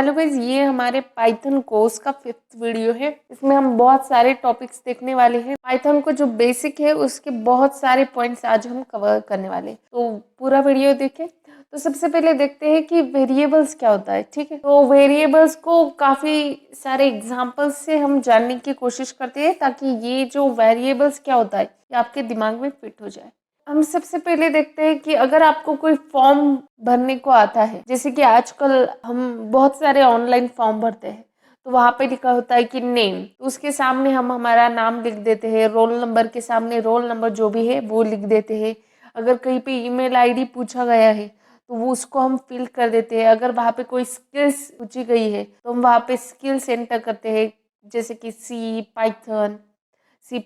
Hello guys, ये हमारे Python course का 5th वीडियो है। इसमें हम बहुत सारे टॉपिक्स देखने वाले हैं। पाइथन को जो बेसिक है उसके बहुत सारे पॉइंट्स आज हम कवर करने वाले हैं, तो पूरा वीडियो देखें। तो सबसे पहले देखते हैं कि वेरिएबल्स क्या होता है। ठीक है, तो वेरिएबल्स को काफी सारे एग्जांपल्स से हम जानने की कोशिश करते हैं ताकि ये जो वेरिएबल्स क्या होता है ये आपके दिमाग में फिट हो जाए। हम सबसे पहले देखते हैं कि अगर आपको कोई फॉर्म भरने को आता है, जैसे कि आजकल हम बहुत सारे ऑनलाइन फॉर्म भरते हैं, तो वहां पे लिखा होता है कि नेम, तो उसके सामने हम हमारा नाम लिख देते हैं, रोल नंबर के सामने रोल नंबर जो भी है वो लिख देते हैं। अगर कहीं पे ईमेल आईडी पूछा गया है तो वो उसको हम फिल कर देते हैं। अगर वहां पे कोई स्किल्स पूछी गई है तो हम वहां पे स्किल्स एंटर करते हैं, जैसे कि सी, पाइथन, C++,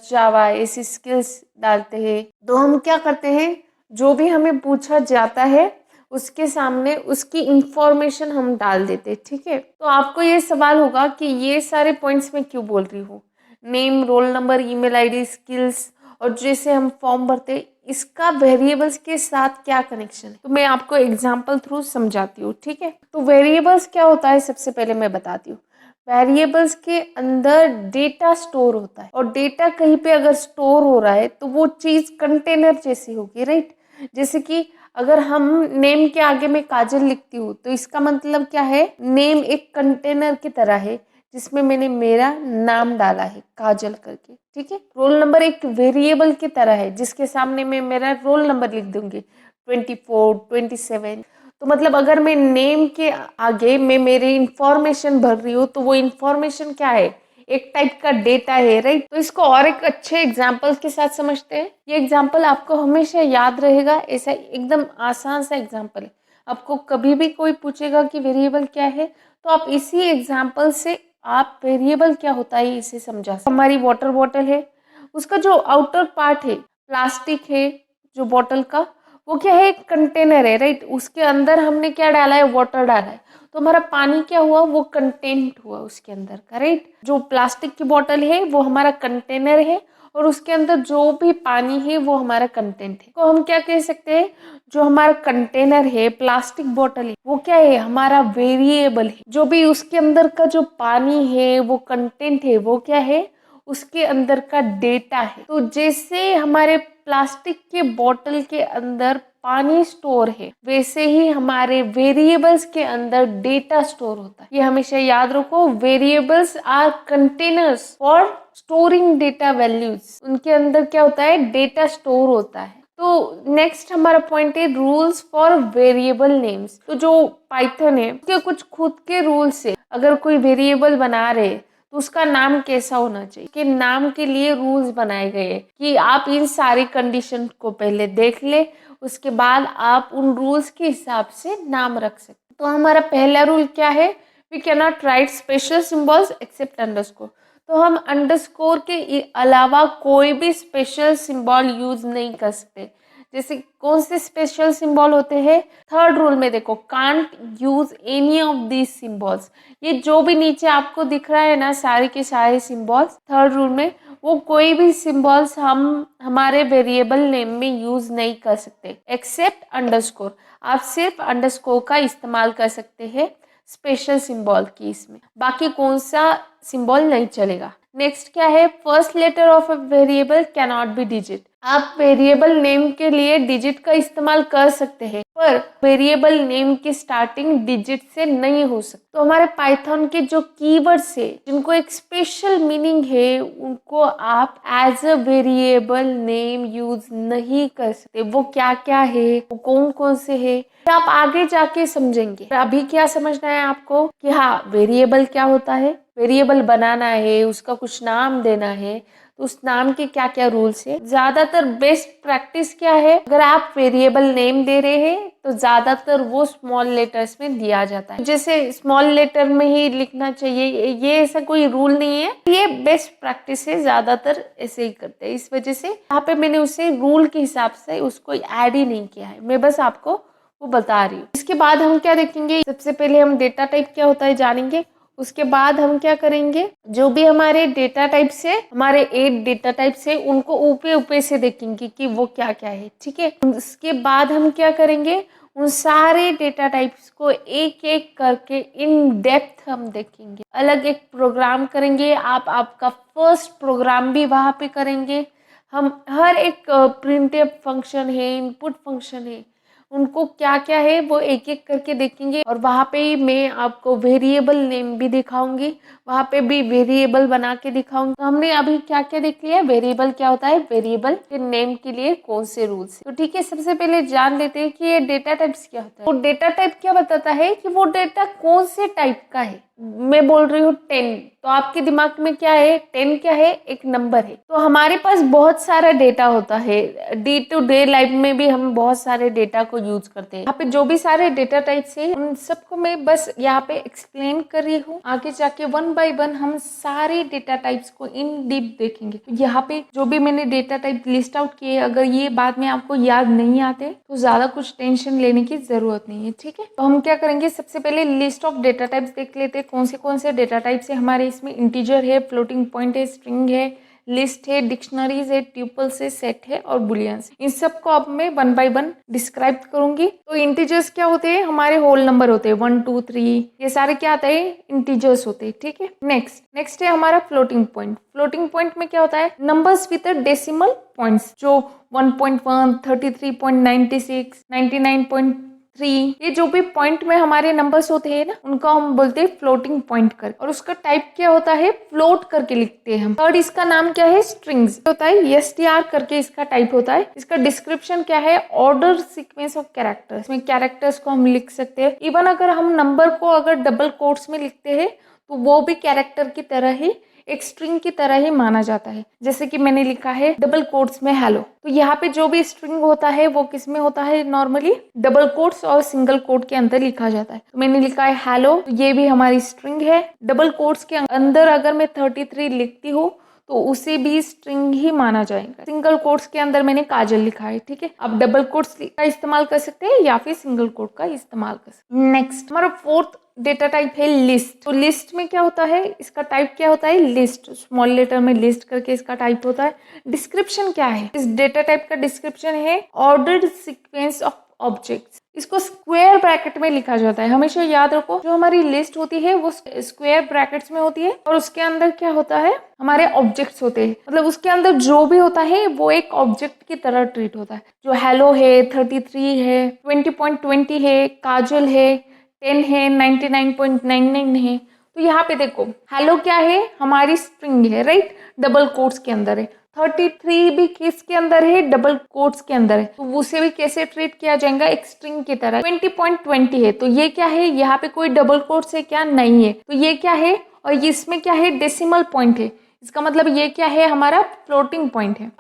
जावा, ऐसी स्किल्स डालते हैं। तो हम क्या करते हैं, जो भी हमें पूछा जाता है उसके सामने उसकी इंफॉर्मेशन हम डाल देते हैं। ठीक है, तो आपको ये सवाल होगा कि ये सारे पॉइंट्स मैं क्यों बोल रही हूँ, name, roll number, email ID, skills, और जैसे हम फॉर्म भरते हैं इसका वेरिएबल्स के साथ क्या कनेक्शन है। तो मैं आपको एग्जाम्पल थ्रू समझाती हूँ। ठीक है, तो वेरिएबल्स क्या होता है सबसे पहले मैं बताती हूँ। वेरिएबल्स के अंदर डेटा स्टोर होता है, और डेटा कहीं पे अगर स्टोर हो रहा है तो वो चीज कंटेनर जैसी होगी, राइट। जैसे कि अगर हम नेम के आगे में काजल लिखती हूँ तो इसका मतलब क्या है, नेम एक कंटेनर की तरह है जिसमें मैंने मेरा नाम डाला है काजल करके। ठीक है, रोल नंबर एक वेरिएबल की तरह है जिसके सामने मैं मेरा रोल नंबर लिख दूंगी 24, 27। तो मतलब अगर मैं नेम के आगे मैं मेरी इंफॉर्मेशन भर रही हूँ तो वो इंफॉर्मेशन क्या है, एक टाइप का डेटा है, राइट। तो इसको और एक अच्छे एग्जाम्पल के साथ समझते हैं। ये एग्जाम्पल आपको हमेशा याद रहेगा, ऐसा एकदम आसान सा एग्जाम्पल है। आपको कभी भी कोई पूछेगा कि वेरिएबल क्या है तो आप इसी एग्जाम्पल से आप वेरिएबल क्या होता है इसे समझा सकते। हमारी वाटर बॉटल है, उसका जो आउटर पार्ट है प्लास्टिक है, जो बॉटल का वो क्या है, एक कंटेनर है, राइट। उसके अंदर हमने क्या डाला है, वाटर डाला है, तो हमारा पानी क्या हुआ, वो कंटेंट हुआ उसके अंदर का, राइट। जो प्लास्टिक की बोतल है वो हमारा कंटेनर है और उसके अंदर जो भी पानी है वो हमारा कंटेंट है। तो हम क्या कह सकते हैं, जो हमारा कंटेनर है, प्लास्टिक बोतल है, वो क्या है, हमारा वेरिएबल है। जो भी उसके अंदर का जो पानी है, वो कंटेंट है, वो क्या है, उसके अंदर का डेटा है। तो जैसे हमारे प्लास्टिक के बोतल के अंदर पानी स्टोर है, वैसे ही हमारे वेरिएबल्स के अंदर डेटा स्टोर होता है। ये हमेशा याद रखो, variables are containers for storing data values. उनके अंदर क्या होता है, डेटा स्टोर होता है। तो नेक्स्ट हमारा पॉइंट है रूल्स फॉर वेरिएबल नेम्स। तो जो पाइथन है उसके कुछ खुद के रूल्स है। अगर कोई वेरिएबल बना रहे तो उसका नाम कैसा होना चाहिए, कि नाम के लिए रूल्स बनाए गए हैं कि आप इन सारी कंडीशन को पहले देख ले, उसके बाद आप उन रूल्स के हिसाब से नाम रख सकते। तो हमारा पहला रूल क्या है, we can not write special symbols except underscore. तो हम अंडरस्कोर के अलावा कोई भी स्पेशल सिंबल यूज नहीं कर सकते। जैसे कौन से स्पेशल सिंबल होते हैं, थर्ड रूल में देखो, can't use any of these symbols. ये जो भी नीचे आपको दिख रहा है ना, सारे के सारे सिंबल्स थर्ड रूल में, वो कोई भी सिंबल्स हम हमारे वेरिएबल नेम में यूज नहीं कर सकते एक्सेप्ट अंडरस्कोर। आप सिर्फ अंडरस्कोर का इस्तेमाल कर सकते हैं स्पेशल सिंबल की, इसमें बाकी कौन सा सिंबल नहीं चलेगा। नेक्स्ट क्या है, first letter of a variable can not be digit. आप वेरिएबल नेम के लिए डिजिट का इस्तेमाल कर सकते हैं पर वेरिएबल नेम की स्टार्टिंग डिजिट से नहीं हो सकती। तो हमारे पाइथन के जो कीवर्ड्स है जिनको एक स्पेशल मीनिंग है उनको आप as a variable name use नहीं कर सकते। वो क्या क्या है, वो कौन कौन से है, आप आगे जाके समझेंगे। अभी क्या समझना है आपको कि हाँ, वेरिएबल क्या होता है, वेरिएबल बनाना है, उसका कुछ नाम देना है, तो उस नाम के क्या क्या रूल्स है। ज्यादातर बेस्ट प्रैक्टिस क्या है, अगर आप वेरिएबल नेम दे रहे हैं तो ज्यादातर वो स्मॉल लेटर्स में दिया जाता है, जैसे स्मॉल लेटर में ही लिखना चाहिए, ये ऐसा कोई रूल नहीं है, ये बेस्ट प्रैक्टिस है, ज्यादातर ऐसे ही करते हैं। इस वजह से यहाँ पे मैंने उसे रूल के हिसाब से उसको ऐड ही नहीं किया है, मैं बस आपको वो बता रही हूँ। इसके बाद हम क्या देखेंगे, सबसे पहले हम डेटा टाइप क्या होता है जानेंगे, उसके बाद हम क्या करेंगे, जो भी हमारे डेटा टाइप से, हमारे 8 डेटा टाइप से, उनको ऊपर ऊपर से देखेंगे कि वो क्या क्या है। ठीक है, उसके बाद हम क्या करेंगे, उन सारे डेटा टाइप्स को एक एक करके इन डेप्थ हम देखेंगे। अलग एक प्रोग्राम करेंगे, आप आपका फर्स्ट प्रोग्राम भी वहाँ पे करेंगे। हम हर एक प्रिंटफ फंक्शन है, इनपुट फंक्शन है, उनको क्या क्या है वो एक एक करके देखेंगे। और वहाँ पे मैं आपको वेरिएबल नेम भी दिखाऊंगी, वहाँ पे भी वेरिएबल बना के दिखाऊंगी। तो हमने अभी क्या क्या देख लिया, वेरिएबल क्या होता है, वेरिएबल के नेम के लिए कौन से रूल्स। तो ठीक है, सबसे पहले जान लेते हैं कि ये डेटा टाइप्स क्या होता है। वो डेटा टाइप क्या बताता है कि वो डेटा कौन से टाइप का है। मैं बोल रही हूँ 10, तो आपके दिमाग में क्या है, 10 क्या है, एक नंबर है। तो हमारे पास बहुत सारा डेटा होता है, डे टू डे लाइफ में भी हम बहुत सारे डेटा को यूज करते हैं। यहाँ पे जो भी सारे डेटा टाइप्स है उन सबको मैं बस यहाँ पे एक्सप्लेन कर रही हूँ। आगे जाके वन बाय वन हम सारे डेटा टाइप्स को इन डीप देखेंगे। तो यहाँ पे जो भी मैंने डेटा टाइप लिस्ट आउट किए, अगर ये बाद में आपको याद नहीं आते तो ज्यादा कुछ टेंशन लेने की जरूरत नहीं है, ठीक है। तो हम क्या करेंगे, सबसे पहले लिस्ट ऑफ डेटा टाइप्स देख लेते हैं। कौन से डेटा टाइप्स है हमारे इसमें। इंटीजर है, फ्लोटिंग पॉइंट है, स्ट्रिंग है, लिस्ट है, डिक्शनरीज है, ट्यूपल्स है, सेट है और बुलियंस। इन सब को अब मैं वन बाय वन डिस्क्राइब करूंगी। तो इंटीजर्स क्या होते हैं, हमारे होल नंबर होते हैं 1 2 3, ये सारे क्या आता है, इंटीजर्स होते हैं, ठीक है। नेक्स्ट है हमारा फ्लोटिंग पॉइंट। फ्लोटिंग पॉइंट में क्या होता है, नंबर्स विद डेसिमल पॉइंट्स, जो 1.1, 33.96, 99.3, ये जो भी पॉइंट में हमारे नंबर्स होते हैं ना, उनको हम बोलते हैं फ्लोटिंग पॉइंट कर। और उसका टाइप क्या होता है, फ्लोट करके लिखते हैं हम। थर्ड इसका नाम क्या है, स्ट्रिंग्स होता है, STR करके इसका टाइप होता है। इसका डिस्क्रिप्शन क्या है, ऑर्डर सीक्वेंस ऑफ कैरेक्टर्स। इसमें कैरेक्टर्स को हम लिख सकते हैं। इवन अगर हम नंबर को अगर डबल कोट्स में लिखते हैं तो वो भी कैरेक्टर की तरह ही, एक स्ट्रिंग की तरह ही माना जाता है। जैसे कि मैंने लिखा है डबल कोट्स में हेलो, तो यहाँ पे जो भी स्ट्रिंग होता है वो किस में होता है, नॉर्मली डबल कोट्स और सिंगल कोट के अंदर लिखा जाता है। तो मैंने लिखा है हेलो, तो ये भी हमारी स्ट्रिंग है। डबल कोट्स के अंदर अगर मैं 33 लिखती हूँ तो उसे भी स्ट्रिंग ही माना जाएगा। सिंगल कोट्स के अंदर मैंने काजल लिखा है, ठीक है। आप डबल कोट्स का इस्तेमाल कर सकते हैं या फिर सिंगल कोट का इस्तेमाल कर सकते हैं। नेक्स्ट हमारा फोर्थ डेटा टाइप है लिस्ट। तो लिस्ट में क्या होता है, इसका टाइप क्या होता है, लिस्ट, स्मॉल लेटर में लिस्ट करके इसका टाइप होता है। डिस्क्रिप्शन क्या है, इस डेटा टाइप का डिस्क्रिप्शन है ऑर्डर्ड सीक्वेंस ऑफ ऑब्जेक्ट्स। इसको स्क्वायर ब्रैकेट में लिखा जाता है। हमेशा याद रखो, जो हमारी लिस्ट होती है वो स्क्वायर ब्रैकेट्स में होती है और उसके अंदर क्या होता है, हमारे ऑब्जेक्ट्स होते हैं। मतलब उसके अंदर जो भी होता है वो एक ऑब्जेक्ट की तरह ट्रीट होता है। जो हेलो है, 33 है, 20.20 है, काजल है, 10 है, 99.99 है। तो यहाँ पे देखो, हेलो क्या है, हमारी स्ट्रिंग है, राइट, डबल कोट्स के अंदर है। 33 भी किसके अंदर है, डबल कोट्स के अंदर है। तो उसे भी कैसे ट्रीट किया जाएगा, एक स्ट्रिंग की तरह। 20.20 है, तो ये क्या है, यहाँ पे कोई डबल कोट्स है क्या, नहीं है, तो ये क्या है, और इसमें क्या है, डेसिमल पॉइंट है। इसका मतलब ये क्या है, हमारा फ्लोटिंग पॉइंट है।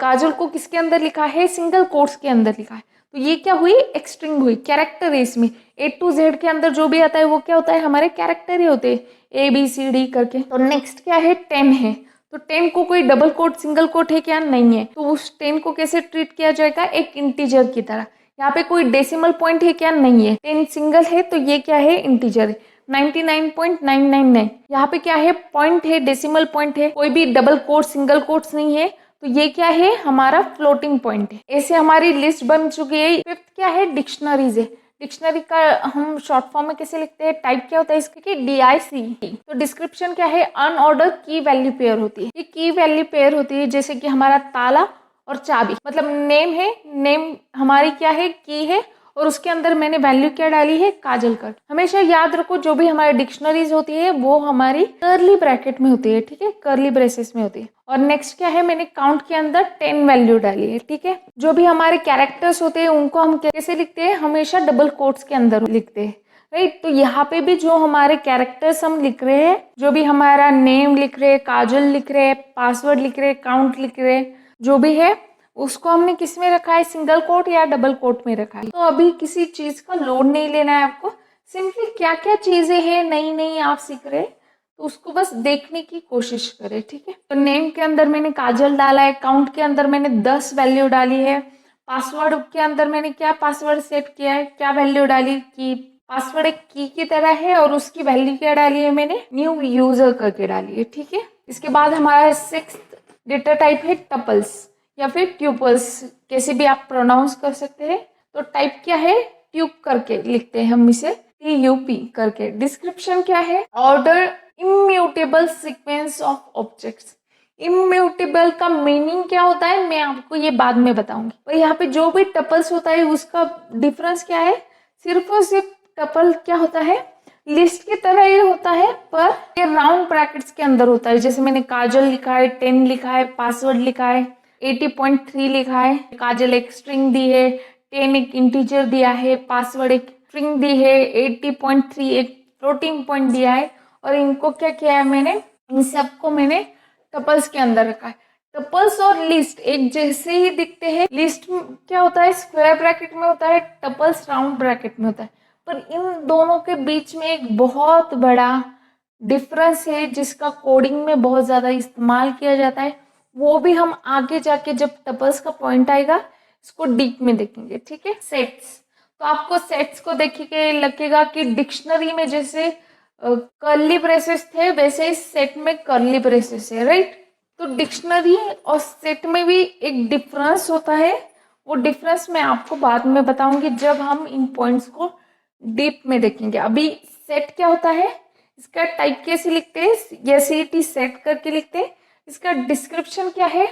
काजल को किसके अंदर लिखा है, सिंगल कोट्स के अंदर लिखा है। तो ये क्या हुई, एक स्ट्रिंग हुई, कैरेक्टर है इसमें। A to Z के अंदर जो भी आता है वो क्या होता है, हमारे कैरेक्टर ही होते हैं, ABCD करके। तो नेक्स्ट क्या है, 10 है। तो 10 को कोई डबल कोट सिंगल कोट है क्या, नहीं है। तो उस 10 को कैसे ट्रीट किया जाएगा, एक इंटीजर की तरह। यहाँ पे कोई डेसिमल पॉइंट है क्या, नहीं है। 10 सिंगल है तो ये क्या है, इंटीजर है। 99.999 यहाँ पे क्या है, पॉइंट है, डेसिमल पॉइंट है, कोई भी डबल कोट सिंगल कोट्स नहीं है, तो ये क्या है, हमारा फ्लोटिंग पॉइंट है। ऐसे हमारी लिस्ट बन चुकी है। फिफ्थ क्या है, डिक्शनरीज है। डिक्शनरी का हम शॉर्ट फॉर्म में कैसे लिखते हैं, टाइप क्या होता है इसका, कि DIC। तो डिस्क्रिप्शन क्या है, अनऑर्डर की वैल्यू पेयर होती है। ये की वैल्यू पेयर होती है, जैसे कि हमारा ताला और चाबी। मतलब नेम है, नेम हमारी क्या है, की है, और उसके अंदर मैंने वैल्यू क्या डाली है, काजल कर। हमेशा याद रखो, जो भी हमारी डिक्शनरीज होती है वो हमारी कर्ली ब्रैकेट में होती है, ठीक है, कर्ली ब्रेसेस में होती है। और नेक्स्ट क्या है, मैंने काउंट के अंदर 10 वैल्यू डाली है, ठीक है। जो भी हमारे कैरेक्टर्स होते हैं उनको हम कैसे लिखते हैं, हमेशा डबल कोट्स के अंदर लिखते हैं, राइट। तो यहाँ पे भी जो हमारे कैरेक्टर्स हम लिख रहे हैं, जो भी हमारा नेम लिख रहे हैं, काजल लिख रहे हैं, पासवर्ड लिख रहे हैं, काउंट लिख रहे हैं, जो भी है उसको हमने किस में रखा है, सिंगल कोट या डबल कोट में रखा है। तो अभी किसी चीज का लोड नहीं लेना है आपको, सिंपली क्या क्या चीजें हैं नई नई आप सीख रहे हैं तो उसको बस देखने की कोशिश करें, ठीक है। तो नेम के अंदर मैंने काजल डाला है, काउंट के अंदर मैंने 10 वैल्यू डाली है, पासवर्ड के अंदर मैंने क्या पासवर्ड सेट किया है, क्या वैल्यू डाली, कि पासवर्ड एक की तरह है और उसकी वैल्यू क्या डाली है, मैंने न्यू यूजर करके डाली है, ठीक है। इसके बाद हमारा 6th डेटा टाइप है टपल्स या फिर ट्यूपल्स, कैसे भी आप प्रोनाउंस कर सकते हैं। तो टाइप क्या है, ट्यूब करके लिखते हैं हम इसे, TUP करके। डिस्क्रिप्शन क्या है? Order immutable sequence of objects. Immutable का मीनिंग क्या होता है मैं आपको ये बाद में बताऊंगी। और यहाँ पे जो भी टपल्स होता है उसका डिफरेंस क्या है? सिर्फ और सिर्फ टपल क्या होता है, लिस्ट की तरह ही होता है, पर ये राउंड ब्रैकेट्स के अंदर होता है। जैसे मैंने काजल लिखा है, 10 लिखा है, पासवर्ड लिखा है, 80.3 लिखा है, काजल एक स्ट्रिंग दी है, 10 एक इंटीजर दिया है, पासवर्ड एक स्ट्रिंग दी है, 80.3 एक फ्लोटिंग पॉइंट दिया है, और इनको क्या किया है मैंने, इन सबको मैंने टपल्स के अंदर रखा है। टपल्स और लिस्ट एक जैसे ही दिखते हैं। लिस्ट क्या होता है, स्क्वायर ब्रैकेट में होता है, टपल्स राउंड ब्रैकेट में होता है। पर इन दोनों के बीच में एक बहुत बड़ा डिफरेंस है जिसका कोडिंग में बहुत ज्यादा इस्तेमाल किया जाता है। वो भी हम आगे जाके जब टपल्स का पॉइंट आएगा इसको डीप में देखेंगे, ठीक है। सेट्स, तो आपको सेट्स को देख के लगेगा कि डिक्शनरी में जैसे कर्ली ब्रेसेस थे वैसे ही सेट में कर्ली ब्रेसेस है, राइट। तो डिक्शनरी और सेट में भी एक डिफरेंस होता है। वो डिफरेंस मैं आपको बाद में बताऊंगी जब हम इन पॉइंट्स को डीप में देखेंगे। अभी सेट क्या होता है, इसका टाइप कैसे लिखते हैं, SET सेट करके लिखते हैं। इसका डिस्क्रिप्शन क्या है,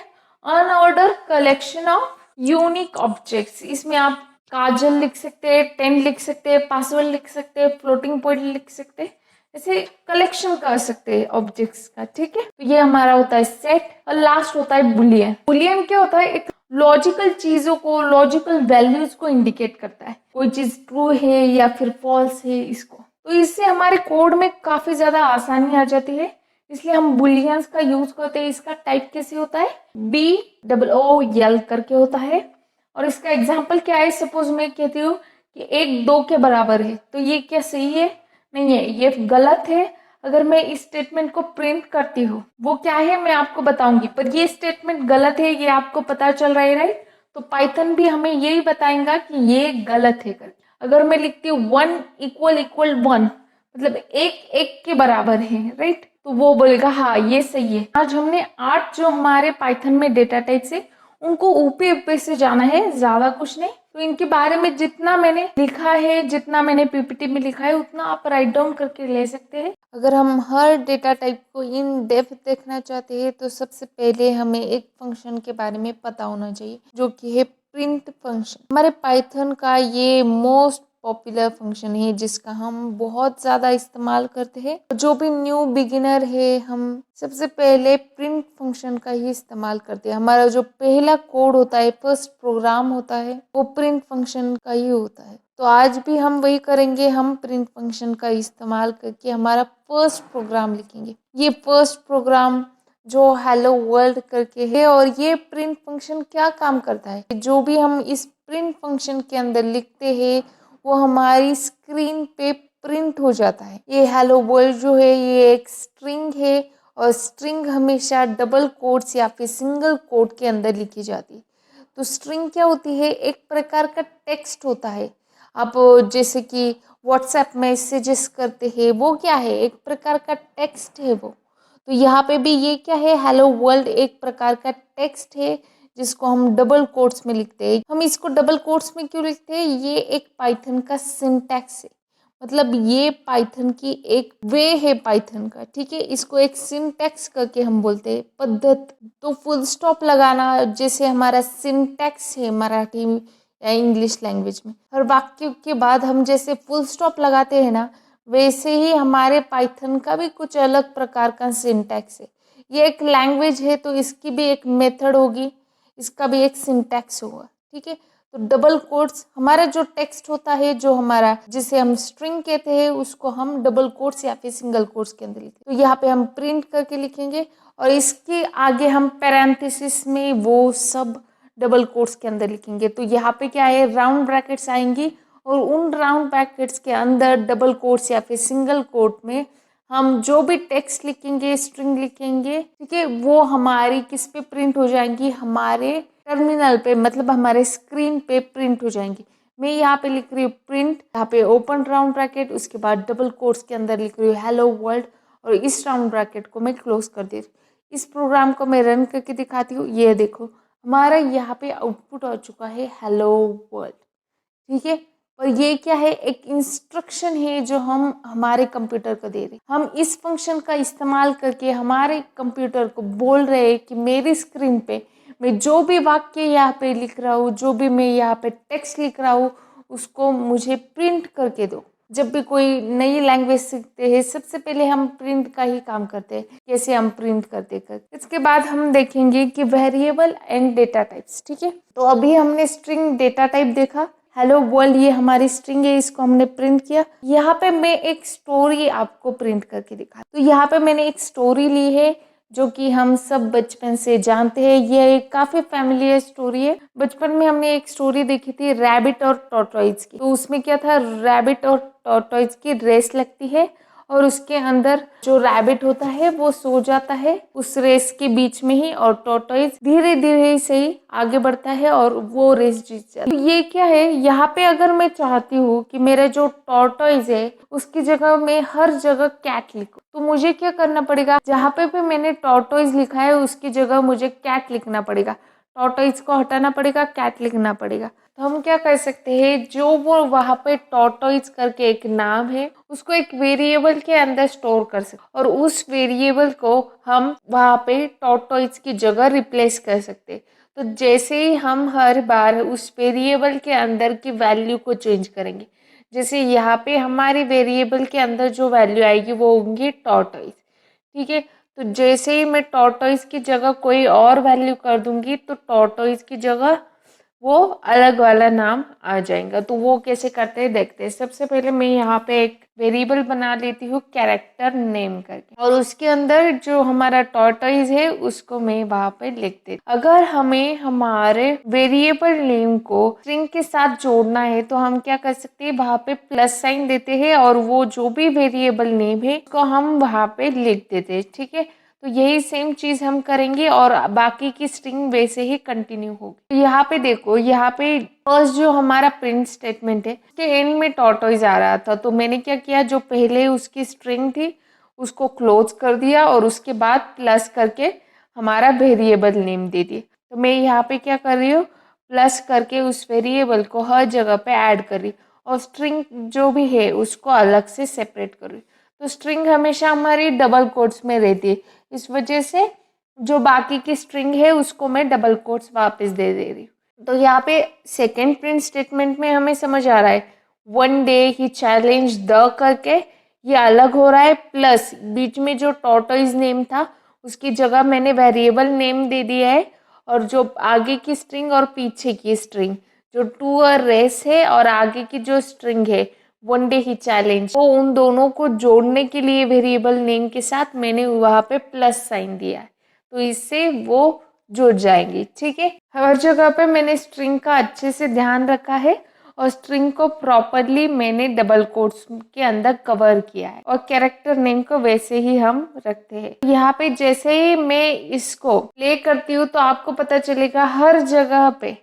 unordered collection of unique objects. इसमें आप काजल लिख सकते हैं, 10 लिख सकते हैं, पासवर्ड लिख सकते हैं, फ्लोटिंग पॉइंट लिख सकते हैं, ऐसे कलेक्शन कर सकते हैं ऑब्जेक्ट्स का, ठीक है। तो ये हमारा होता है सेट। और लास्ट होता है बुलियन। बुलियन क्या होता है, एक लॉजिकल चीजों को, लॉजिकल वैल्यूज को इंडिकेट करता है, कोई चीज ट्रू है या फिर फॉल्स है इसको। तो इससे हमारे कोड में काफी ज्यादा आसानी आ जाती है, इसलिए हम बुलियंस का यूज करते हैं। इसका टाइप कैसे होता है, BOOL करके होता है। और इसका एग्जाम्पल क्या है, सपोज मैं कहती हूँ कि 1 2 के बराबर है, तो ये क्या सही है, नहीं है, ये गलत है। अगर मैं इस स्टेटमेंट को प्रिंट करती हूँ, वो क्या है मैं आपको बताऊंगी, पर ये स्टेटमेंट गलत है, ये आपको पता चल रहा है, राइट। तो पाइथन भी हमें यही बताएगा कि ये गलत है करके। अगर मैं लिखती हूँ 1 = 1, मतलब 1 1 के बराबर है, राइट, तो वो बोलेगा हाँ ये सही है। आज हमने 8 जो हमारे पाइथन में डेटा टाइप्स है उनको ऊपे ऊपे से जाना है, ज्यादा कुछ नहीं। तो इनके बारे में जितना मैंने लिखा है, जितना मैंने PPT में लिखा है, उतना आप राइट डाउन करके ले सकते हैं। अगर हम हर डेटा टाइप को इन डेप्थ देखना चाहते हैं तो सबसे पहले हमें एक फंक्शन के बारे में पता होना चाहिए जो कि है प्रिंट फंक्शन। हमारे पाइथन का ये मोस्ट पॉपुलर फंक्शन है जिसका हम बहुत ज़्यादा इस्तेमाल करते हैं। जो भी न्यू बिगिनर है हम सबसे पहले प्रिंट फंक्शन का ही इस्तेमाल करते हैं। हमारा जो पहला कोड होता है, फर्स्ट प्रोग्राम होता है, वो प्रिंट फंक्शन का ही होता है। तो आज भी हम वही करेंगे, हम प्रिंट फंक्शन का इस्तेमाल करके हमारा फर्स्ट प्रोग्राम लिखेंगे। ये फर्स्ट प्रोग्राम जो हेलो वर्ल्ड करके है, और ये प्रिंट फंक्शन क्या काम करता है, जो भी हम इस प्रिंट फंक्शन के अंदर लिखते हैं वो हमारी स्क्रीन पे प्रिंट हो जाता है। ये हेलो वर्ल्ड जो है ये एक स्ट्रिंग है, और स्ट्रिंग हमेशा डबल कोट्स या फिर सिंगल कोट के अंदर लिखी जाती है। तो स्ट्रिंग क्या होती है, एक प्रकार का टेक्स्ट होता है। आप जैसे कि व्हाट्सएप मैसेजेस करते हैं, वो क्या है, एक प्रकार का टेक्स्ट है वो। तो यहाँ पे भी ये क्या है, हेलो वर्ल्ड एक प्रकार का टेक्स्ट है जिसको हम डबल कोट्स में लिखते हैं। हम इसको डबल कोट्स में क्यों लिखते हैं, ये एक पाइथन का सिंटैक्स है, मतलब ये पाइथन की एक वे है पाइथन का, ठीक है। इसको एक सिंटैक्स करके हम बोलते हैं, पद्धत। तो फुल स्टॉप लगाना जैसे हमारा सिंटैक्स है मराठी या इंग्लिश लैंग्वेज में, हर वाक्य के बाद हम जैसे फुल स्टॉप लगाते हैं ना, वैसे ही हमारे पाइथन का भी कुछ अलग प्रकार का सिंटैक्स है। ये एक लैंग्वेज है तो इसकी भी एक मेथड होगी, इसका भी एक सिंटैक्स होगा, ठीक है। तो डबल कोट्स हमारा जो टेक्स्ट होता है, जो हमारा जिसे हम स्ट्रिंग कहते हैं, उसको हम डबल कोट्स या फिर सिंगल कोट्स के अंदर लिखते हैं। तो यहाँ पे हम प्रिंट करके लिखेंगे, और इसके आगे हम पैरेंथेसिस में वो सब डबल कोट्स के अंदर लिखेंगे। तो यहाँ पे क्या है, राउंड ब्रैकेट्स आएंगी, और उन राउंड ब्रैकेट्स के अंदर डबल कोट्स या फिर सिंगल कोट में हम जो भी टेक्स्ट लिखेंगे, स्ट्रिंग लिखेंगे, ठीक है, वो हमारी किस पे प्रिंट हो जाएंगी, हमारे टर्मिनल पे, मतलब हमारे स्क्रीन पे प्रिंट हो जाएंगी। मैं यहाँ पे लिख रही हूँ प्रिंट, यहाँ पे ओपन राउंड ब्रैकेट, उसके बाद डबल कोट्स के अंदर लिख रही हूँ हेलो वर्ल्ड, और इस राउंड ब्रैकेट को मैं क्लोज कर दे रही हूँ। इस प्रोग्राम को मैं रन करके दिखाती हूँ। ये देखो हमारा यहाँ पे आउटपुट आ चुका है हेलो वर्ल्ड, ठीक है। और ये क्या है, एक इंस्ट्रक्शन है जो हम हमारे कंप्यूटर को दे रहे हैं। हम इस फंक्शन का इस्तेमाल करके हमारे कंप्यूटर को बोल रहे हैं कि मेरी स्क्रीन पे मैं जो भी वाक्य यहाँ पे लिख रहा हूँ, जो भी मैं यहाँ पे टेक्स्ट लिख रहा हूँ, उसको मुझे प्रिंट करके दो। जब भी कोई नई लैंग्वेज सीखते हैं सबसे पहले हम प्रिंट का ही काम करते हैं, कैसे हम प्रिंट करते कर। इसके बाद हम देखेंगे कि वेरिएबल एंड डेटा टाइप्स। ठीक है, तो अभी हमने स्ट्रिंग डेटा टाइप देखा। हेलो वर्ल्ड ये हमारी स्ट्रिंग है, इसको हमने प्रिंट किया। यहाँ पे मैं एक स्टोरी आपको प्रिंट करके दिखा। तो यहाँ पे मैंने एक स्टोरी ली है जो कि हम सब बचपन से जानते हैं। ये एक काफी फैमिलियर स्टोरी है। बचपन में हमने एक स्टोरी देखी थी रैबिट और टॉर्टोइज की। तो उसमें क्या था, रैबिट और टॉर्टोइज की रेस लगती है और उसके अंदर जो रैबिट होता है वो सो जाता है उस रेस के बीच में ही, और टॉर्टोइज धीरे धीरे से ही आगे बढ़ता है और वो रेस जीत जाता है। तो ये क्या है, यहाँ पे अगर मैं चाहती हूँ कि मेरा जो टॉर्टोइज है उसकी जगह मैं हर जगह कैट लिखूं, तो मुझे क्या करना पड़ेगा, जहाँ पे भी मैंने टॉर्टोइज लिखा है उसकी जगह मुझे कैट लिखना पड़ेगा। टॉर्टोइज को हटाना पड़ेगा, कैट लिखना पड़ेगा। तो हम क्या कर सकते हैं, जो वो वहां पे टॉर्टोइज करके एक नाम है उसको एक वेरिएबल के अंदर स्टोर कर सकते और उस वेरिएबल को हम वहां पे टॉर्टोइज की जगह रिप्लेस कर सकते। तो जैसे ही हम हर बार उस वेरिएबल के अंदर की वैल्यू को चेंज करेंगे, जैसे यहाँ पे हमारी वेरिएबल के अंदर जो वैल्यू आएगी वो होंगी टॉर्टोइज। ठीक है, तो जैसे ही मैं टॉर्टोइज की जगह कोई और वैल्यू कर दूंगी तो टॉर्टोइज की जगह वो अलग वाला नाम आ जाएगा। तो वो कैसे करते हैं देखते हैं। सबसे पहले मैं यहाँ पे एक वेरिएबल बना लेती हूँ कैरेक्टर नेम करके, और उसके अंदर जो हमारा टॉर्टोइज है उसको मैं वहां पे लिख देती हूँ। अगर हमें हमारे वेरिएबल नेम को स्ट्रिंग के साथ जोड़ना है तो हम क्या कर सकते हैं, वहां पे प्लस साइन देते हैं और वो जो भी वेरिएबल नेम है उसको हम वहां पे लिख देते हैं। ठीक है, तो यही सेम चीज हम करेंगे और बाकी की स्ट्रिंग वैसे ही कंटिन्यू होगी। तो यहाँ पे देखो, यहाँ पे फर्स्ट जो हमारा प्रिंट स्टेटमेंट है उसके एंड में टॉर्टोइज आ रहा था, तो मैंने क्या किया, जो पहले उसकी स्ट्रिंग थी उसको क्लोज कर दिया और उसके बाद प्लस करके हमारा वेरिएबल नेम दे दिया। तो मैं यहाँ पे क्या कर रही हूँ, प्लस करके उस वेरिएबल को हर जगह पे ऐड कर रही और स्ट्रिंग जो भी है उसको अलग से सेपरेट कर रही। तो स्ट्रिंग हमेशा हमारी डबल कोट्स में रहती है, इस वजह से जो बाकी की स्ट्रिंग है उसको मैं डबल कोट्स वापस दे रही हूँ। तो यहाँ पे सेकेंड प्रिंट स्टेटमेंट में हमें समझ आ रहा है, one day he challenge the करके ये अलग हो रहा है, प्लस बीच में जो टॉर्टोइज नेम था उसकी जगह मैंने वेरिएबल नेम दे दिया है, और जो आगे की स्ट्रिंग और पीछे की स्ट्रिंग जो टू अ रेस है और आगे की जो स्ट्रिंग है वन डे ही चैलेंज, वो उन दोनों को जोड़ने के लिए वेरिएबल नेम के साथ मैंने वहां पे प्लस साइन दिया है, तो इससे वो जुड़ जाएंगी। ठीक है, हर जगह पे मैंने स्ट्रिंग का अच्छे से ध्यान रखा है और स्ट्रिंग को प्रॉपरली मैंने डबल कोट्स के अंदर कवर किया है और कैरेक्टर नेम को वैसे ही हम रखते हैं। यहाँ पे जैसे ही मैं इसको प्ले करती हूँ तो आपको पता चलेगा हर जगह पे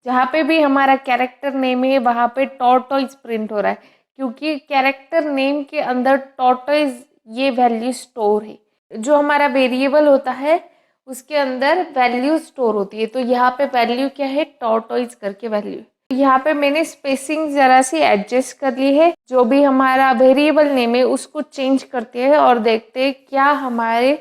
जहाँ पे भी हमारा कैरेक्टर नेम है वहां पे टॉर्टोइज प्रिंट हो रहा है, क्योंकि कैरेक्टर नेम के अंदर टॉर्टोइज ये वैल्यू स्टोर है। जो हमारा वेरिएबल होता है उसके अंदर वैल्यू स्टोर होती है, तो यहाँ पे वैल्यू क्या है, टॉर्टोइज करके वैल्यू। यहाँ पे मैंने स्पेसिंग जरा सी एडजस्ट कर ली है, जो भी हमारा वेरिएबल नेम है उसको चेंज करते हैं और देखते हैं क्या हमारे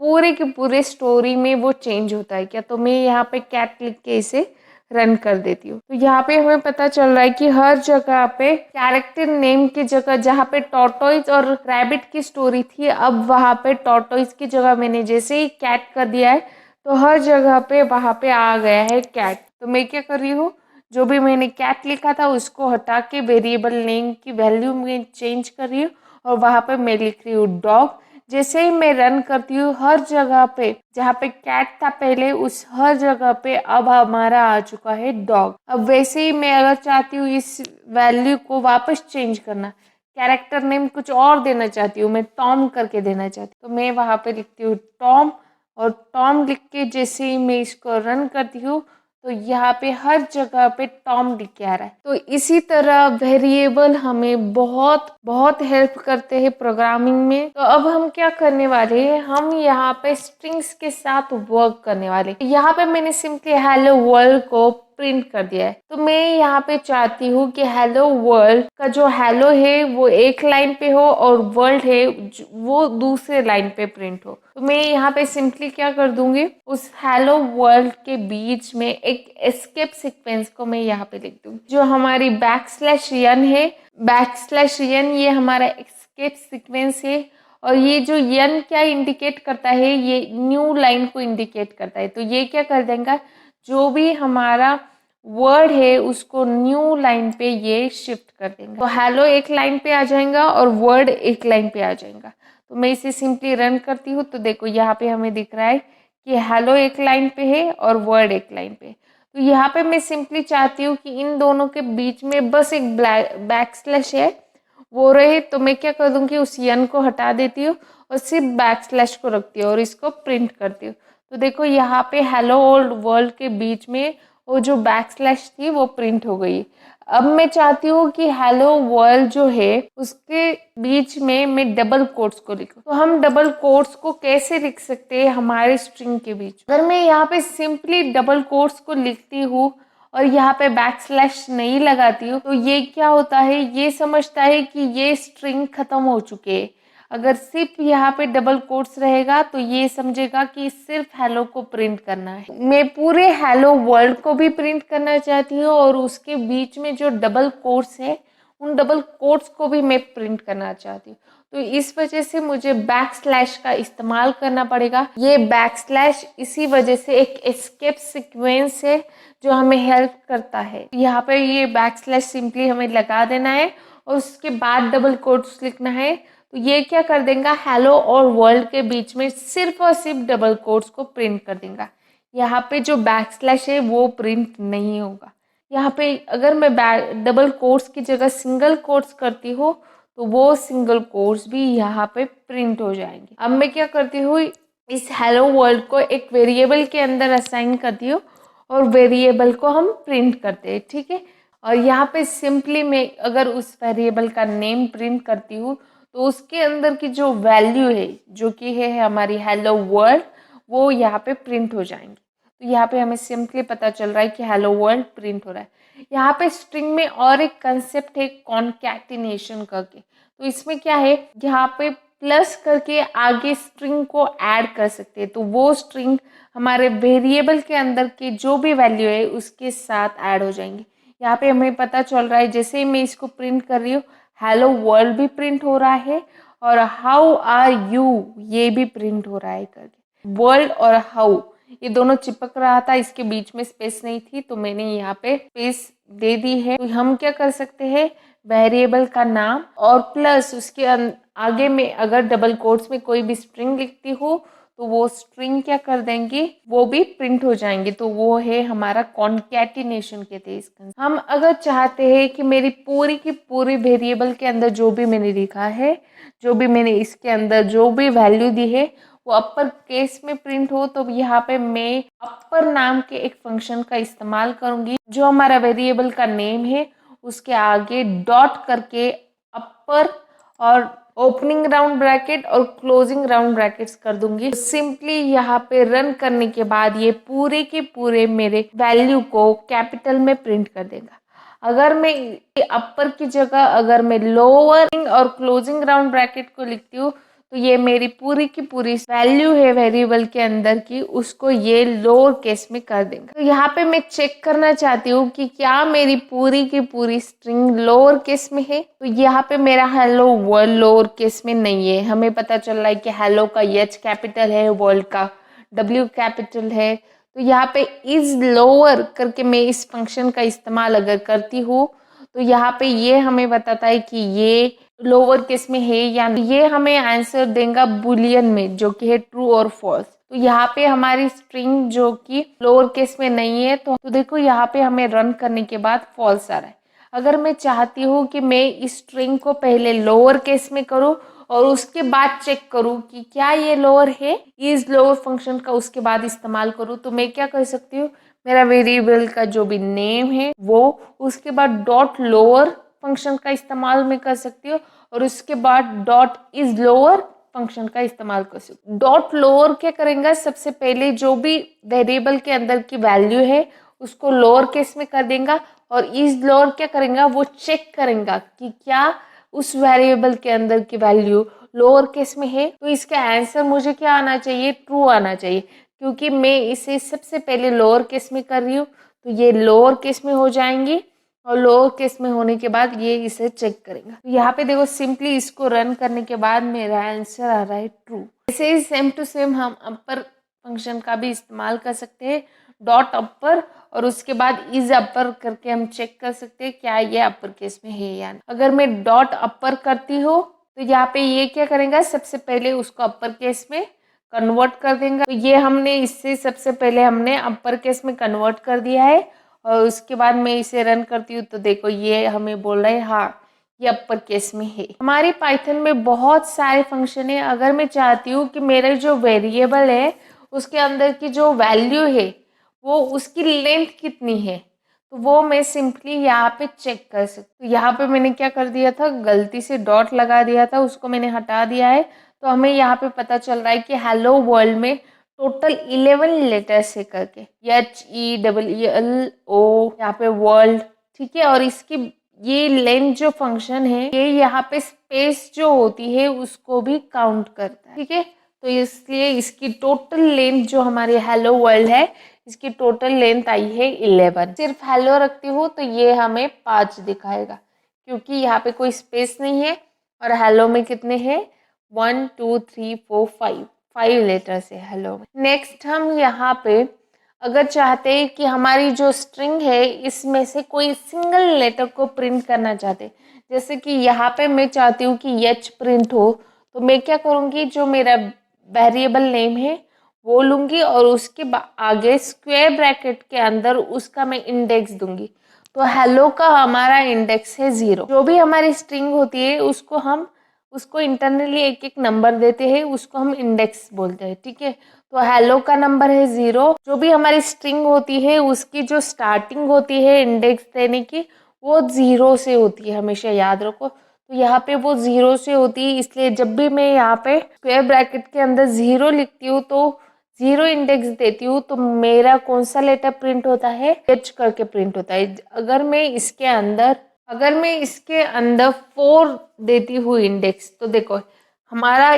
पूरे के पूरे स्टोरी में वो चेंज होता है क्या। तो मैं यहाँ पे कैट लिख के इसे रन कर देती हूँ। तो यहाँ पे हमें पता चल रहा है कि हर जगह पे कैरेक्टर नेम की जगह जहाँ पे टॉर्टोइज और रैबिट की स्टोरी थी, अब वहाँ पे टॉर्टोइज की जगह मैंने जैसे ही कैट कर दिया है तो हर जगह पे वहाँ पे आ गया है कैट। तो मैं क्या कर रही हूँ, जो भी मैंने कैट लिखा था उसको हटा के वेरिएबल नेम की वैल्यू में चेंज कर रही हूँ और वहाँ पे मैं लिख रही हूँ डॉग। जैसे ही मैं रन करती हूँ हर जगह पे जहाँ पे कैट था पहले उस हर जगह पे अब हमारा आ चुका है डॉग। अब वैसे ही मैं अगर चाहती हूँ इस वैल्यू को वापस चेंज करना, कैरेक्टर नेम कुछ और देना चाहती हूँ, मैं टॉम करके देना चाहती हूँ, तो मैं वहां पे लिखती हूँ टॉम, और टॉम लिख के जैसे ही मैं इसको रन करती हूँ तो यहाँ पे हर जगह पे टॉम लिख के आ रहा है। तो इसी तरह वेरिएबल हमें बहुत बहुत हेल्प करते हैं प्रोग्रामिंग में। तो अब हम क्या करने वाले हैं, हम यहाँ पे स्ट्रिंग्स के साथ वर्क करने वाले। यहाँ पे मैंने सिंपली हेलो वर्ल्ड को प्रिंट कर दिया है। तो मैं यहाँ पे चाहती हूँ कि हेलो वर्ल्ड का जो हेलो है वो एक लाइन पे हो और वर्ल्ड है वो दूसरे लाइन पे प्रिंट हो। तो मैं यहाँ पे सिंपली क्या कर दूंगी, उस हेलो वर्ल्ड के बीच में एक एस्केप सीक्वेंस को मैं यहाँ पे लिख दूंगी। जो हमारी \n है, \n ये हमारा एस्केप सीक्वेंस है और ये जो n क्या इंडिकेट करता है, ये न्यू लाइन को इंडिकेट करता है। तो ये क्या कर देगा, जो भी हमारा वर्ड है उसको न्यू लाइन पे ये शिफ्ट कर देंगे। तो हेलो एक लाइन पे आ जाएगा और वर्ड एक लाइन पे आ जाएगा। तो मैं इसे सिंपली रन करती हूँ तो देखो यहाँ पे हमें दिख रहा है कि हेलो एक लाइन पे है और वर्ड एक लाइन पे। तो यहाँ पे मैं सिंपली चाहती हूँ कि इन दोनों के बीच में बस एक बैकस्लैश है वो रहे। तो मैं क्या कर दूंगी, उस n को हटा देती हूँ और सिर्फ बैकस्लैश को रखती हूँ और इसको प्रिंट करती हूँ। तो देखो यहाँ पे हेलो ओल्ड वर्ल्ड के बीच में वो जो बैकस्लैश थी वो प्रिंट हो गई। अब मैं चाहती हूँ कि हेलो वर्ल्ड जो है उसके बीच में मैं डबल कोट्स को लिखूं। तो हम डबल कोट्स को कैसे लिख सकते हैं हमारे स्ट्रिंग के बीच। अगर मैं यहाँ पे सिंपली डबल कोट्स को लिखती हूँ और यहाँ पे बैकस्लैश नहीं लगाती हूँ तो ये क्या होता है, ये समझता है कि ये स्ट्रिंग खत्म हो चुके हैं। अगर सिर्फ यहाँ पे डबल कोट्स रहेगा तो ये समझेगा कि सिर्फ हेलो को प्रिंट करना है। मैं पूरे हेलो वर्ल्ड को भी प्रिंट करना चाहती हूँ और उसके बीच में जो डबल कोट्स है उन डबल कोट्स को भी मैं प्रिंट करना चाहती हूँ। तो इस वजह से मुझे बैकस्लैश का इस्तेमाल करना पड़ेगा। ये बैकस्लैश इसी वजह से एक एस्केप सीक्वेंस है जो हमें हेल्प करता है। यहाँ पे ये बैकस्लैश सिंपली हमें लगा देना है और उसके बाद डबल कोट्स लिखना है। तो ये क्या कर देगा, हेलो और वर्ल्ड के बीच में सिर्फ और सिर्फ डबल कोट्स को प्रिंट कर देगा। यहाँ पे जो बैकस्लैश है वो प्रिंट नहीं होगा। यहाँ पे अगर मैं डबल कोट्स की जगह सिंगल कोट्स करती हूँ तो वो सिंगल कोट्स भी यहाँ पे प्रिंट हो जाएंगे। अब मैं क्या करती हूँ, इस हेलो वर्ल्ड को एक वेरिएबल के अंदर असाइन करती हूँ और वेरिएबल को हम प्रिंट करते हैं, ठीक है। और यहाँ पे सिंपली मैं अगर उस वेरिएबल का नेम प्रिंट करती हूँ तो उसके अंदर की जो वैल्यू है जो कि है हमारी हेलो वर्ल्ड वो यहाँ पे प्रिंट हो जाएंगी। तो यहाँ पे हमें सिंपली पता चल रहा है कि हेलो वर्ल्ड प्रिंट हो रहा है। यहाँ पे स्ट्रिंग में और एक कंसेप्ट है कॉन्कैटिनेशन करके। तो इसमें क्या है, यहाँ पे प्लस करके आगे स्ट्रिंग को ऐड कर सकते हैं। तो वो स्ट्रिंग हमारे वेरिएबल के अंदर के जो भी वैल्यू है उसके साथ ऐड हो जाएंगे। यहाँ पे हमें पता चल रहा है जैसे ही मैं इसको प्रिंट कर रही हूँ हेलो वर्ल्ड भी प्रिंट हो रहा है और हाउ आर यू ये भी प्रिंट हो रहा है करके। वर्ल्ड और हाउ ये दोनों चिपक रहा था, इसके बीच में स्पेस नहीं थी तो मैंने यहाँ पे स्पेस दे दी है। तो हम क्या कर सकते हैं, वेरिएबल का नाम और प्लस उसके आगे में अगर डबल कोट्स में कोई भी स्ट्रिंग लिखती हूँ तो वो स्ट्रिंग क्या कर देंगे, वो भी प्रिंट हो जाएंगे। तो वो है हमारा कॉन्कैटिनेशन कहते हैं इसका। हम अगर चाहते हैं कि मेरी पूरी की पूरी वेरिएबल के अंदर जो भी मैंने लिखा है, जो भी मैंने इसके अंदर जो भी वैल्यू दी है वो अपर केस में प्रिंट हो, तो यहाँ पे मैं अपर नाम के एक फंक्शन का इस्तेमाल करूंगी। जो हमारा वेरिएबल का नेम है उसके आगे डॉट करके अपर और ओपनिंग राउंड ब्रैकेट और क्लोजिंग राउंड ब्रैकेट्स कर दूंगी। सिंपली यहाँ पे रन करने के बाद ये पूरे के पूरे मेरे वैल्यू को कैपिटल में प्रिंट कर देगा। अगर मैं अपर की जगह अगर मैं लोअर और क्लोजिंग राउंड ब्रैकेट को लिखती हूँ तो ये मेरी पूरी की पूरी वैल्यू है वेरिएबल के अंदर की उसको ये लोअर केस में कर देगा। तो यहाँ पे मैं चेक करना चाहती हूँ कि क्या मेरी पूरी की पूरी स्ट्रिंग लोअर केस में है। तो यहाँ पे मेरा हेलो वर्ल्ड लोअर केस में नहीं है। हमें पता चल रहा है कि हेलो का H कैपिटल है, वर्ल्ड का W कैपिटल है। तो यहाँ पे इज लोअर करके मैं इस फंक्शन का इस्तेमाल अगर करती हूँ तो यहाँ पे ये हमें बताता है कि ये लोअर केस में है या नहीं। ये हमें आंसर देगा बुलियन में जो कि है ट्रू और फॉल्स। तो यहाँ पे हमारी स्ट्रिंग जो कि लोअर केस में नहीं है तो देखो यहाँ पे हमें रन करने के बाद फॉल्स आ रहा है। अगर मैं चाहती हूँ कि मैं इस स्ट्रिंग को पहले लोअर केस में करूँ और उसके बाद चेक करूँ कि क्या ये लोअर है, इज लोअर फंक्शन का उसके बाद इस्तेमाल करूँ, तो मैं क्या कर सकती हूँ, मेरा वेरिएबल का जो भी नेम है वो उसके बाद डॉट लोअर फंक्शन का इस्तेमाल मैं कर सकती हूँ और उसके बाद डॉट इज लोअर फंक्शन का इस्तेमाल कर सकती हूँ। डॉट लोअर क्या करेंगे, सबसे पहले जो भी वेरिएबल के अंदर की वैल्यू है उसको लोअर केस में कर देगा और इज लोअर क्या करेगा, वो चेक करेगा कि क्या उस वेरिएबल के अंदर की वैल्यू लोअर केस में है। तो इसका आंसर मुझे क्या आना चाहिए, ट्रू आना चाहिए, क्योंकि मैं इसे सबसे पहले लोअर केस में कर रही हूँ। तो ये लोअर केस में हो जाएंगी और लोअर केस में होने के बाद ये इसे चेक करेगा। तो यहाँ पे देखो सिंपली इसको रन करने के बाद मेरा आंसर आ रहा है ट्रू। ऐसे ही सेम टू सेम हम अपर फंक्शन का भी इस्तेमाल कर सकते हैं, डॉट अपर और उसके बाद इज अपर करके हम चेक कर सकते हैं क्या ये अपर केस में है या नहीं। अगर मैं डॉट अपर करती हूँ तो यहाँ पे ये क्या करेगा, सबसे पहले उसको अपर केस में कन्वर्ट कर देगा। तो ये हमने इससे सबसे पहले हमने अपर केस में कन्वर्ट कर दिया है और उसके बाद मैं इसे रन करती हूँ तो देखो ये हमें बोल रहा है हाँ ये अपर केस में है। हमारी पाइथन में बहुत सारे फंक्शन है। अगर मैं चाहती हूँ कि मेरा जो वेरिएबल है उसके अंदर की जो वैल्यू है वो उसकी लेंथ कितनी है, तो वो मैं सिंपली यहाँ पे चेक कर सकती हूँ। यहाँ पे मैंने क्या कर दिया था, गलती से डॉट लगा दिया था, उसको मैंने हटा दिया है। तो हमें यहाँ पे पता चल रहा है कि हेलो वर्ल्ड में टोटल 11 लेटर्स है करके, HELLO यहाँ पे वर्ल्ड, ठीक है। और इसकी ये लेंथ जो फंक्शन है ये यहाँ पे स्पेस जो होती है उसको भी काउंट करता है, ठीक है। तो इसलिए इसकी टोटल लेंथ जो हमारी हेलो वर्ल्ड है इसकी टोटल लेंथ आई है 11। सिर्फ हेलो रखती हूँ तो ये हमें 5 दिखाएगा क्योंकि यहाँ पे कोई स्पेस नहीं है और हेलो में कितने हैं 1 2 3 4 5 लेटर्स है हेलो में। नेक्स्ट हम यहाँ पे अगर चाहते हैं कि हमारी जो स्ट्रिंग है इसमें से कोई सिंगल लेटर को प्रिंट करना चाहते हैं, जैसे कि यहाँ पे मैं चाहती हूँ कि H प्रिंट हो, तो मैं क्या करूँगी, जो मेरा वेरिएबल नेम है वो लूंगी और उसके आगे स्क्वायर ब्रैकेट के अंदर उसका मैं इंडेक्स दूंगी। तो हेलो का हमारा इंडेक्स है 0। जो भी हमारी स्ट्रिंग होती है उसको इंटरनली एक एक नंबर देते हैं, उसको हम इंडेक्स बोलते हैं, ठीक है। तो हेलो का नंबर है 0। जो भी हमारी स्ट्रिंग होती है उसकी जो स्टार्टिंग होती है इंडेक्स देने की वो 0 से होती है, हमेशा याद रखो। तो यहाँ पे वो 0 से होती है, इसलिए जब भी मैं यहाँ पे स्क्वायर ब्रैकेट के अंदर 0 लिखती हूँ तो 0 इंडेक्स देती हूँ तो मेरा कौन सा लेटर प्रिंट होता है, H करके प्रिंट होता है। अगर मैं इसके अंदर 4 देती हूँ इंडेक्स तो देखो हमारा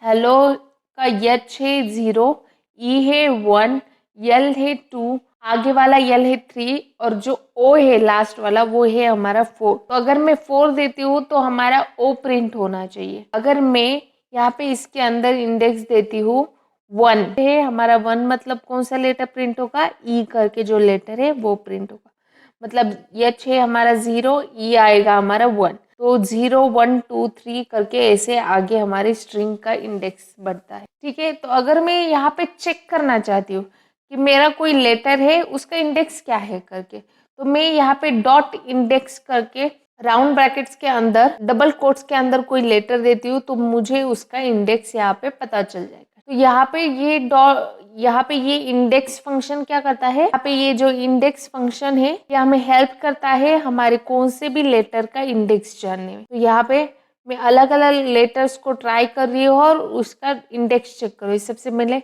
हेलो का H है 0, E है 1, L है 2, आगे वाला L है 3 और जो O है लास्ट वाला वो है हमारा 4। तो अगर मैं 4 देती हूँ तो हमारा O प्रिंट होना चाहिए। अगर मैं यहाँ पे इसके अंदर इंडेक्स देती हूँ 1 है, हमारा 1 मतलब कौन सा लेटर प्रिंट होगा, E करके जो लेटर है वो प्रिंट होगा। मतलब H है हमारा 0, E आएगा हमारा 1। तो 0 1 2 3 करके ऐसे आगे हमारी स्ट्रिंग का इंडेक्स बढ़ता है, ठीक है। तो अगर मैं यहाँ पे चेक करना चाहती हूँ कि मेरा कोई लेटर है उसका इंडेक्स क्या है करके, तो मैं यहाँ पे डॉट इंडेक्स करके राउंड ब्रैकेट्स के अंदर डबल कोट्स के अंदर कोई लेटर देती हूँ तो मुझे उसका इंडेक्स यहाँ पे पता चल जाएगा। तो यहाँ पे ये इंडेक्स फंक्शन क्या करता है, यहाँ पे ये जो इंडेक्स फंक्शन है ये हमें हेल्प करता है हमारे कौन से भी लेटर का इंडेक्स जानने में। तो यहाँ पे मैं अलग अलग लेटर्स को ट्राई कर रही हूँ और उसका इंडेक्स चेक कर रही हूँ। सबसे पहले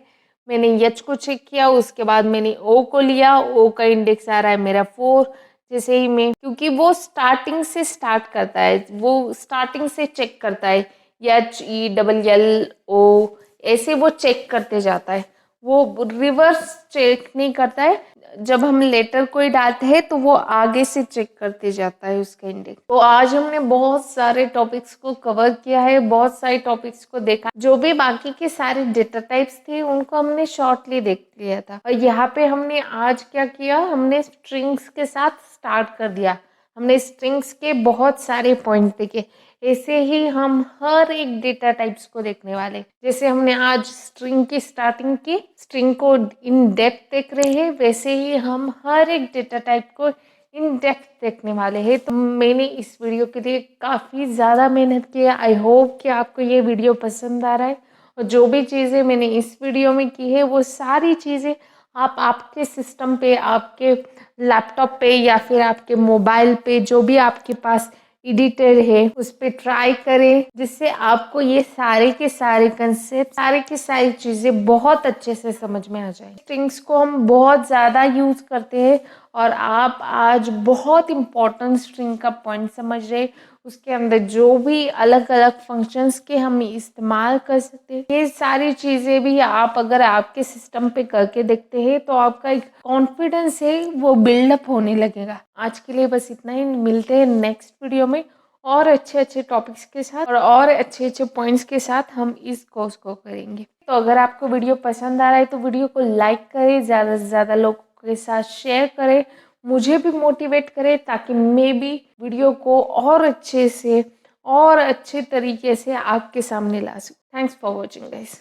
मैंने H को चेक किया, उसके बाद मैंने O को लिया, O का इंडेक्स आ रहा है मेरा 4। जैसे ही मैं, क्योंकि वो स्टार्टिंग से स्टार्ट करता है, वो स्टार्टिंग से चेक करता है, HELLO ऐसे वो चेक करते जाता है, वो रिवर्स चेक नहीं करता है। जब हम लेटर कोई डालते हैं तो वो आगे से चेक करते जाता है उसका इंडेक्स। तो आज हमने बहुत सारे टॉपिक्स को कवर किया है, बहुत सारे टॉपिक्स को देखा। जो भी बाकी के सारे डेटा टाइप्स थे उनको हमने शॉर्टली देख लिया था और यहाँ पे हमने आज क्या किया, हमने स्ट्रिंग्स के साथ स्टार्ट कर दिया। हमने स्ट्रिंग्स के बहुत सारे पॉइंट देखे, ऐसे ही हम हर एक डेटा टाइप्स को देखने वाले। जैसे हमने आज स्ट्रिंग की स्टार्टिंग की, स्ट्रिंग को इन डेप्थ देख रहे हैं, वैसे ही हम हर एक डेटा टाइप को इन डेप्थ देखने वाले हैं। तो मैंने इस वीडियो के लिए काफ़ी ज़्यादा मेहनत की है। आई होप कि आपको ये वीडियो पसंद आ रहा है और जो भी चीज़ें मैंने इस वीडियो में की है वो सारी चीज़ें आप आपके सिस्टम पे, आपके लैपटॉप पे या फिर आपके मोबाइल पे, जो भी आपके पास एडिटर है उस पर ट्राई करें, जिससे आपको ये सारे के सारे कंसेप्ट, सारे की सारी चीज़ें बहुत अच्छे से समझ में आ जाए। स्ट्रिंग्स को हम बहुत ज़्यादा यूज़ करते हैं और आप आज बहुत इम्पोर्टेंट स्ट्रिंग का पॉइंट समझ रहे, उसके अंदर जो भी अलग अलग फंक्शंस के हम इस्तेमाल कर सकते हैं, ये सारी चीज़ें भी आप अगर आपके सिस्टम पे करके देखते हैं तो आपका एक कॉन्फिडेंस है वो बिल्डअप होने लगेगा। आज के लिए बस इतना ही, मिलते हैं नेक्स्ट वीडियो में और अच्छे अच्छे टॉपिक्स के साथ और अच्छे अच्छे पॉइंट्स के साथ हम इस कोर्स को करेंगे। तो अगर आपको वीडियो पसंद आ रहा है तो वीडियो को लाइक करें, ज़्यादा से ज़्यादा लोगों के साथ शेयर करें, मुझे भी मोटिवेट करें ताकि मैं भी वीडियो को और अच्छे से और अच्छे तरीके से आपके सामने ला सकूं। Thanks for watching guys.